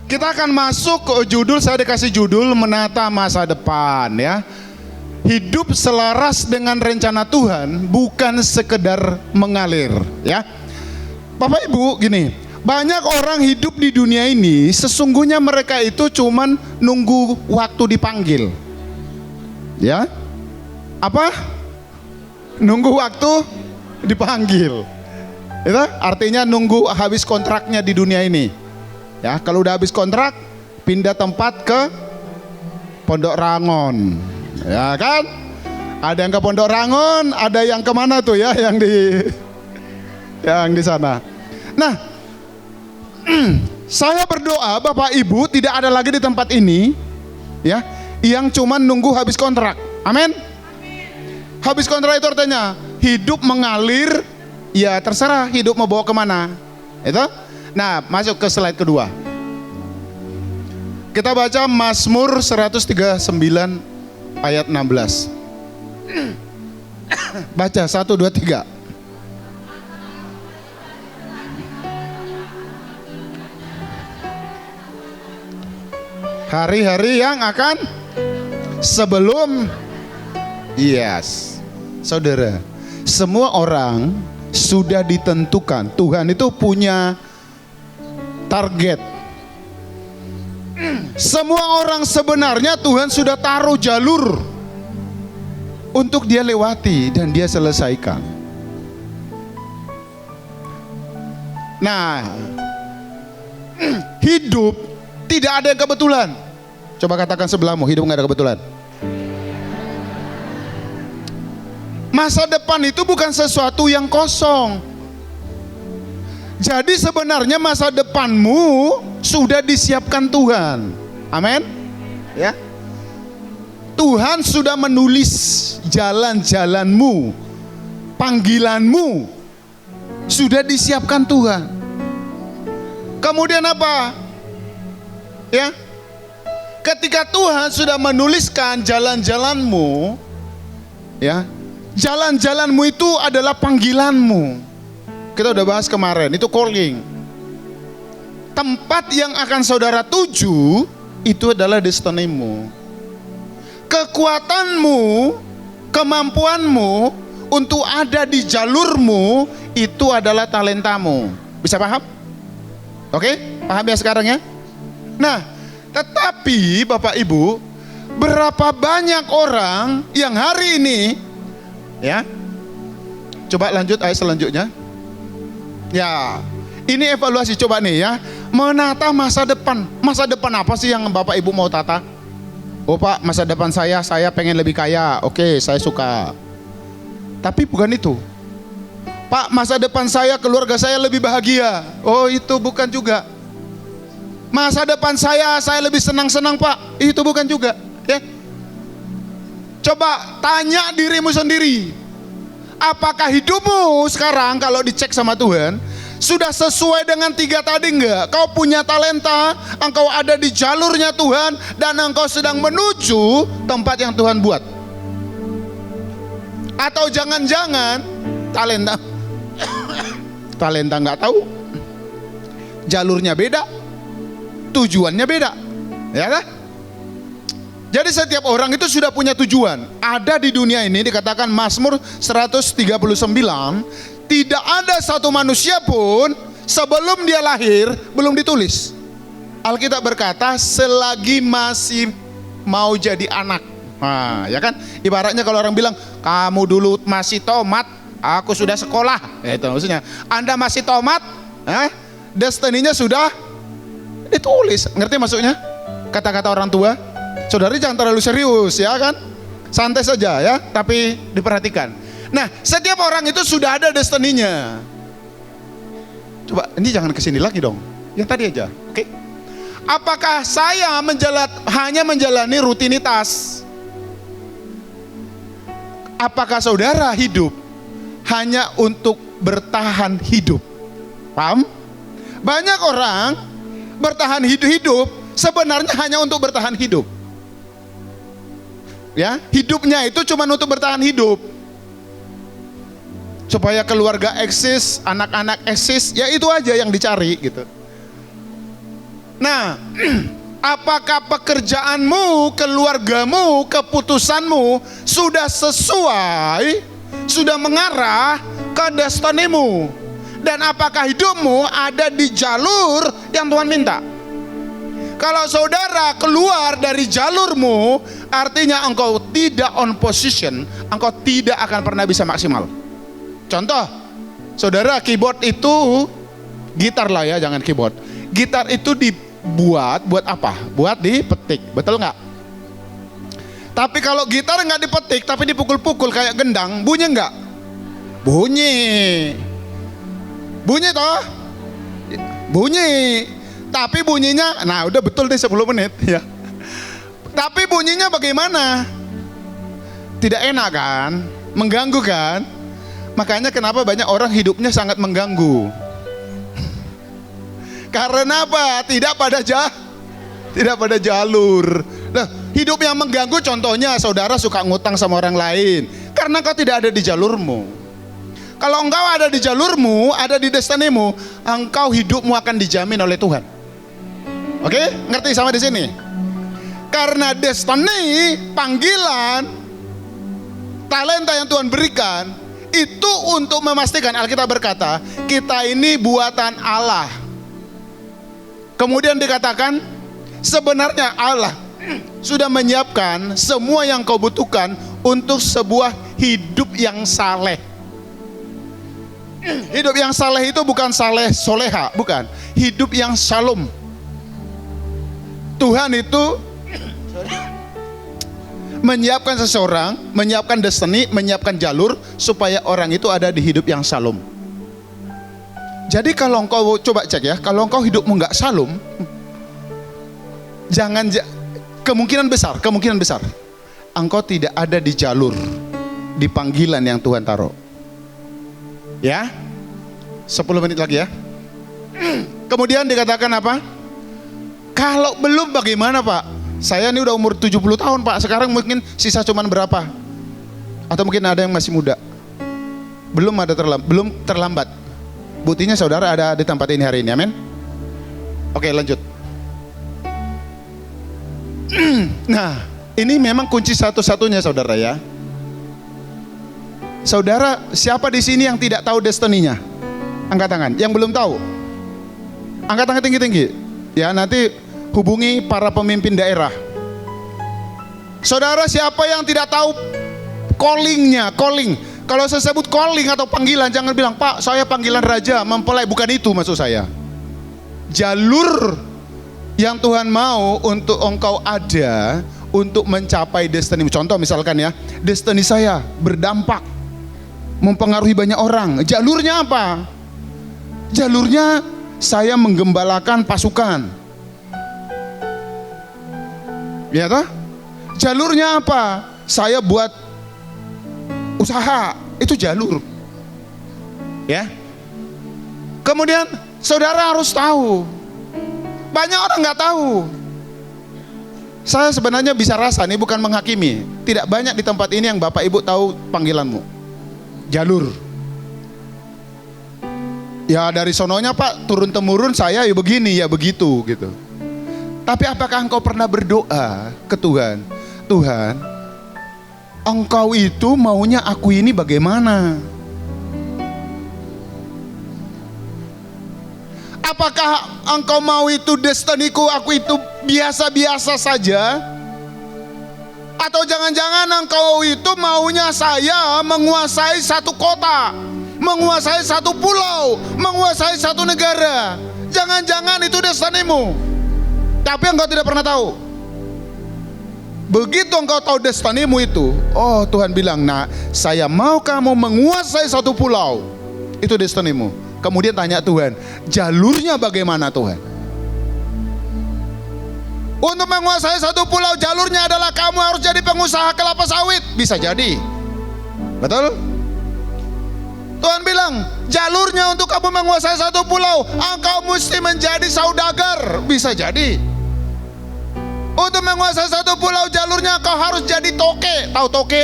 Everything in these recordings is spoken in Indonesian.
Kita akan masuk ke judul, saya dikasih judul menata masa depan ya. Hidup selaras dengan rencana Tuhan, bukan sekedar mengalir ya. Bapak Ibu gini, banyak orang hidup di dunia ini sesungguhnya mereka itu cuman nunggu waktu dipanggil. Ya. Apa? Nunggu waktu dipanggil. Itu artinya nunggu habis kontraknya di dunia ini. Ya, kalau udah habis kontrak, pindah tempat ke Pondok Rangon. Ya kan? Ada yang ke Pondok Rangon, ada yang kemana tuh ya, yang di sana. Nah, saya berdoa Bapak Ibu tidak ada lagi di tempat ini, ya, yang cuman nunggu habis kontrak. Amin. Habis kontrak itu artinya hidup mengalir, ya terserah hidup mau bawa kemana. Itu. Nah, masuk ke slide kedua. Kita baca Mazmur 139 ayat 16. Baca 1, 2, 3. Hari-hari yang akan sebelum, yes, saudara, semua orang sudah ditentukan. Tuhan itu punya target. Semua orang sebenarnya Tuhan sudah taruh jalur untuk dia lewati dan dia selesaikan. Nah, hidup tidak ada yang kebetulan. Coba katakan sebelahmu, hidup nggak ada kebetulan. Masa depan itu bukan sesuatu yang kosong. Jadi sebenarnya masa depanmu sudah disiapkan Tuhan. Amin. Ya. Tuhan sudah menulis jalan-jalanmu, panggilanmu sudah disiapkan Tuhan. Kemudian apa? Ya. Ketika Tuhan sudah menuliskan jalan-jalanmu, ya, jalan-jalanmu itu adalah panggilanmu. Kita udah bahas kemarin, itu calling. Tempat yang akan saudara tuju itu adalah destinimu. Kekuatanmu, kemampuanmu untuk ada di jalurmu itu adalah talentamu. Bisa paham? Oke? Paham ya sekarang ya? Nah, tetapi Bapak Ibu, berapa banyak orang yang hari ini, ya, coba lanjut ayat selanjutnya. Ya, ini evaluasi coba nih ya. Menata masa depan. Masa depan apa sih yang Bapak Ibu mau tata? Oh Pak, masa depan saya pengen lebih kaya. Oke, saya suka. Tapi bukan itu. Pak, masa depan saya, keluarga saya lebih bahagia. Oh, itu bukan juga. Masa depan saya lebih senang-senang Pak. Itu bukan juga. Ya. Coba tanya dirimu sendiri. Apakah hidupmu sekarang kalau dicek sama Tuhan sudah sesuai dengan 3 tadi enggak? Kau punya talenta, engkau ada di jalurnya Tuhan, dan engkau sedang menuju tempat yang Tuhan buat. Atau jangan-jangan talenta enggak tahu, jalurnya beda, tujuannya beda, ya kan? Jadi setiap orang itu sudah punya tujuan. Ada di dunia ini dikatakan Mazmur 139, tidak ada satu manusia pun sebelum dia lahir belum ditulis. Alkitab berkata selagi masih mau jadi anak. Nah, ya kan? Ibaratnya kalau orang bilang, kamu dulu masih tomat, aku sudah sekolah. Ya, itu maksudnya. Anda masih tomat, destininya sudah ditulis. Ngerti maksudnya? Kata-kata orang tua. Saudara jangan terlalu serius ya kan, santai saja ya, tapi diperhatikan. Nah, setiap orang itu sudah ada destininya. Coba ini jangan kesini lagi dong, yang tadi aja, oke? Apakah saya hanya menjalani rutinitas? Apakah saudara hidup hanya untuk bertahan hidup? Paham? Banyak orang bertahan hidup sebenarnya hanya untuk bertahan hidup. Ya, hidupnya itu cuma untuk bertahan hidup. Supaya keluarga eksis, anak-anak eksis, ya itu aja yang dicari gitu. Nah, apakah pekerjaanmu, keluargamu, keputusanmu sudah sesuai, sudah mengarah ke destinimu? Dan apakah hidupmu ada di jalur yang Tuhan minta? Kalau saudara keluar dari jalurmu, artinya engkau tidak on position, engkau tidak akan pernah bisa maksimal. Contoh, saudara, keyboard itu, gitar lah ya, jangan keyboard. Gitar itu buat apa? Buat dipetik, betul nggak? Tapi kalau gitar nggak dipetik, tapi dipukul-pukul kayak gendang, bunyi nggak? Bunyi toh? Bunyi. Tapi bunyinya, nah udah betul deh 10 menit ya. Tapi bunyinya bagaimana? Tidak enak kan? Mengganggu kan? Makanya kenapa banyak orang hidupnya sangat mengganggu. Karena apa? Tidak pada jalur. Nah, hidup yang mengganggu contohnya saudara suka ngutang sama orang lain karena kau tidak ada di jalurmu. Kalau engkau ada di jalurmu, ada di destinimu, engkau hidupmu akan dijamin oleh Tuhan. Oke? Ngerti sama di sini? Karena destiny, panggilan, talenta yang Tuhan berikan itu untuk memastikan, Alkitab berkata, kita ini buatan Allah. Kemudian dikatakan, sebenarnya Allah sudah menyiapkan semua yang kau butuhkan untuk sebuah hidup yang saleh. Hidup yang saleh itu bukan saleh soleha, bukan. Hidup yang shalom. Tuhan itu menyiapkan seseorang, menyiapkan destiny, menyiapkan jalur supaya orang itu ada di hidup yang shalom. Jadi kalau engkau, coba cek ya, kalau engkau hidupmu nggak shalom, kemungkinan besar, engkau tidak ada di jalur, di panggilan yang Tuhan taruh. Ya, 10 menit lagi ya. Kemudian dikatakan apa? Kalau belum bagaimana Pak? Saya ini udah umur 70 tahun Pak, sekarang mungkin sisa cuman berapa? Atau mungkin ada yang masih muda. Belum terlambat. Buktinya saudara ada di tempat ini hari ini, amin. Oke, lanjut. Nah, ini memang kunci satu-satunya saudara ya. Saudara, siapa di sini yang tidak tahu destininya? Angkat tangan. Yang belum tahu? Angkat tangan tinggi-tinggi. Ya, nanti hubungi para pemimpin daerah. Saudara, siapa yang tidak tahu callingnya? Calling. Kalau saya sebut calling atau panggilan, jangan bilang, Pak, saya panggilan raja, mempelai. Bukan itu maksud saya. Jalur yang Tuhan mau untuk engkau ada untuk mencapai destiny. Contoh misalkan ya, destiny saya berdampak, mempengaruhi banyak orang. Jalurnya apa? Jalurnya saya menggembalakan pasukan. Ya toh? Jalurnya apa? Saya buat usaha, itu jalur. Ya. Kemudian saudara harus tahu. Banyak orang nggak tahu. Saya sebenarnya bisa rasa, ini bukan menghakimi. Tidak banyak di tempat ini yang Bapak Ibu tahu panggilanmu. Jalur. Ya dari sononya Pak, turun temurun saya ya begini ya begitu gitu. Tapi apakah engkau pernah berdoa ke Tuhan? Tuhan, engkau itu maunya aku ini bagaimana? Apakah engkau mau itu destiniku, aku itu biasa-biasa saja? Atau jangan-jangan engkau itu maunya saya menguasai satu kota, menguasai satu pulau, menguasai satu negara? Jangan-jangan itu destinimu, tapi engkau tidak pernah tahu. Begitu engkau tahu destinimu itu, oh Tuhan bilang, nah saya mau kamu menguasai satu pulau. Itu destinimu. Kemudian tanya Tuhan, jalurnya bagaimana Tuhan? Untuk menguasai satu pulau, jalurnya adalah kamu harus jadi pengusaha kelapa sawit. Bisa jadi. Betul? Tuhan bilang, jalurnya untuk kamu menguasai satu pulau, engkau mesti menjadi saudagar. Bisa jadi. Untuk menguasai satu pulau, jalurnya kau harus jadi toke. Tahu toke?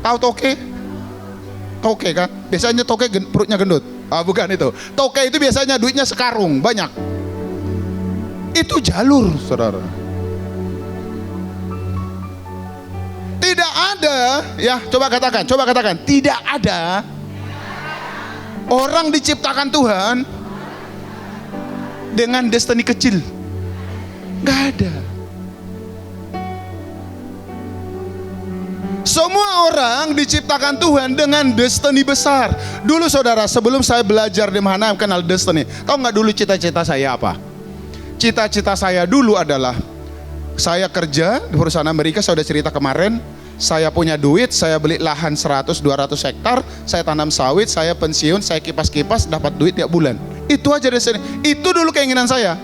Tahu toke? Toke kan? Biasanya toke perutnya gendut. Ah, bukan itu. Toke itu biasanya duitnya sekarung, banyak. Itu jalur, saudara. Tidak ada, ya coba katakan, tidak ada orang diciptakan Tuhan dengan destiny kecil. Gak ada. Semua orang diciptakan Tuhan dengan destiny besar. Dulu saudara, sebelum saya belajar di mana kenal destiny, tahu nggak dulu cita-cita saya apa? Cita-cita saya dulu adalah saya kerja di perusahaan Amerika. Saya udah cerita kemarin. Saya punya duit, saya beli lahan 100-200 hektar, saya tanam sawit, saya pensiun, saya kipas-kipas, dapat duit tiap bulan. Itu aja destiny. Itu dulu keinginan saya.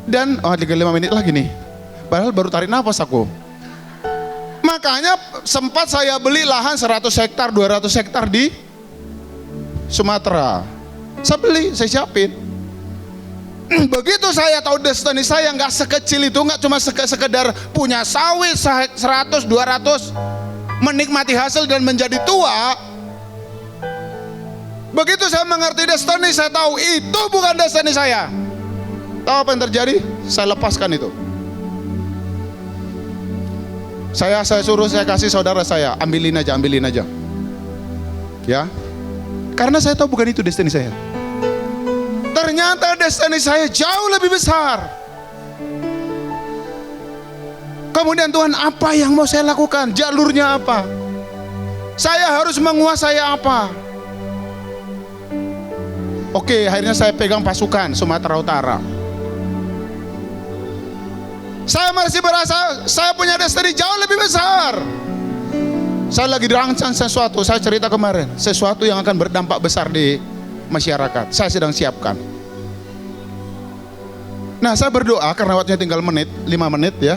Dan 35 menit lagi nih, padahal baru tarik nafas aku. Makanya sempat saya beli lahan 100 hektar, 200 hektar di Sumatera. Saya beli, saya siapin. Begitu saya tahu destiny saya nggak sekecil itu, nggak cuma sekedar punya sawit 100-200, menikmati hasil dan menjadi tua. Begitu saya mengerti destiny, saya tahu itu bukan destiny saya. Tahu apa yang terjadi? Saya lepaskan itu. Saya suruh, saya kasih saudara saya, ambilin aja. Ya, karena saya tahu bukan itu destiny saya. Ternyata destiny saya jauh lebih besar. Kemudian Tuhan, apa yang mau saya lakukan? Jalurnya apa? Saya harus menguasai apa? Oke, akhirnya saya pegang pasukan Sumatera Utara. Saya masih merasa saya punya destiny jauh lebih besar. Saya lagi dirancang sesuatu, saya cerita kemarin, sesuatu yang akan berdampak besar di masyarakat. Saya sedang siapkan. Nah, saya berdoa karena waktunya tinggal 5 menit ya.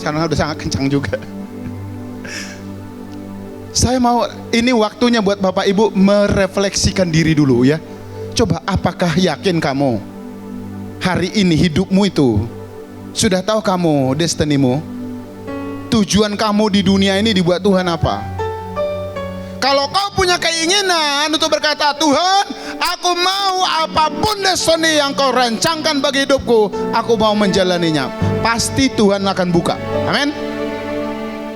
Karena udah sangat kencang juga. Saya mau, ini waktunya buat Bapak Ibu merefleksikan diri dulu ya. Coba, apakah yakin kamu hari ini hidupmu itu sudah tahu kamu destinimu? Tujuan kamu di dunia ini dibuat Tuhan apa? Kalau kau punya keinginan untuk berkata, Tuhan, aku mau apapun destiny yang kau rancangkan bagi hidupku, aku mau menjalaninya. Pasti Tuhan akan buka. Amin.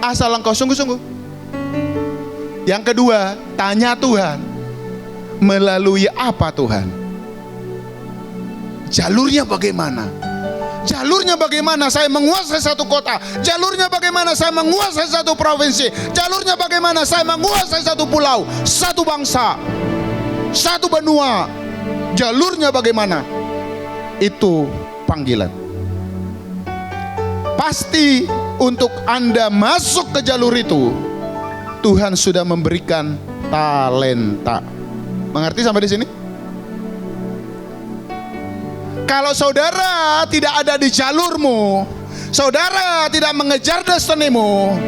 Asal engkau sungguh-sungguh. Yang kedua, tanya Tuhan, melalui apa Tuhan? Jalurnya bagaimana? Jalurnya bagaimana saya menguasai satu kota? Jalurnya bagaimana saya menguasai satu provinsi? Jalurnya bagaimana saya menguasai satu pulau, satu bangsa, satu benua? Jalurnya bagaimana? Itu panggilan. Pasti untuk Anda masuk ke jalur itu, Tuhan sudah memberikan talenta. Mengerti sampai di sini? Kalau saudara tidak ada di jalurmu, saudara tidak mengejar destinimu,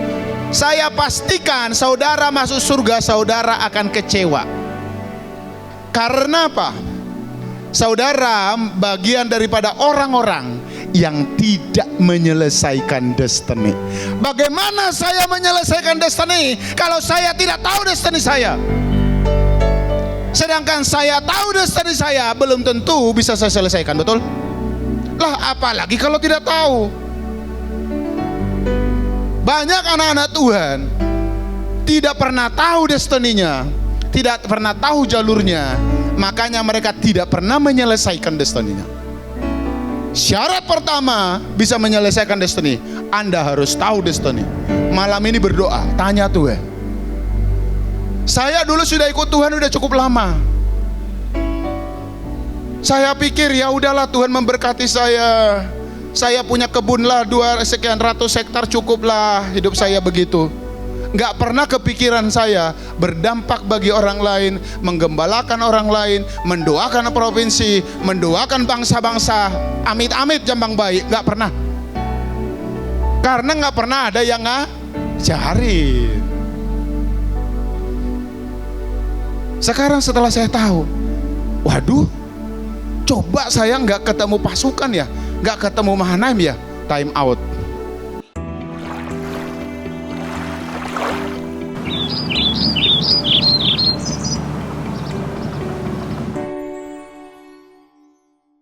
saya pastikan saudara masuk surga, saudara akan kecewa. Karena apa? Saudara bagian daripada orang-orang yang tidak menyelesaikan destiny. Bagaimana saya menyelesaikan destiny kalau saya tidak tahu destiny saya? Sedangkan saya tahu destiny saya, belum tentu bisa saya selesaikan, betul? Lah, apalagi kalau tidak tahu. Banyak anak-anak Tuhan tidak pernah tahu destininya, tidak pernah tahu jalurnya, makanya mereka tidak pernah menyelesaikan destininya. Syarat pertama bisa menyelesaikan destiny, Anda harus tahu destiny. Malam ini berdoa, tanya Tuhan. Saya dulu sudah ikut Tuhan udah cukup lama. Saya pikir ya udahlah, Tuhan memberkati saya. Saya punya kebun lah 2 sekian ratus hektar, cukuplah hidup saya begitu. Nggak pernah kepikiran saya berdampak bagi orang lain, menggembalakan orang lain, mendoakan provinsi, mendoakan bangsa-bangsa. Amit-amit jambang baik, nggak pernah. Karena nggak pernah ada yang ngajarin. Sekarang setelah saya tahu, waduh, coba saya nggak ketemu pasukan ya, nggak ketemu Mahanaim ya, time out.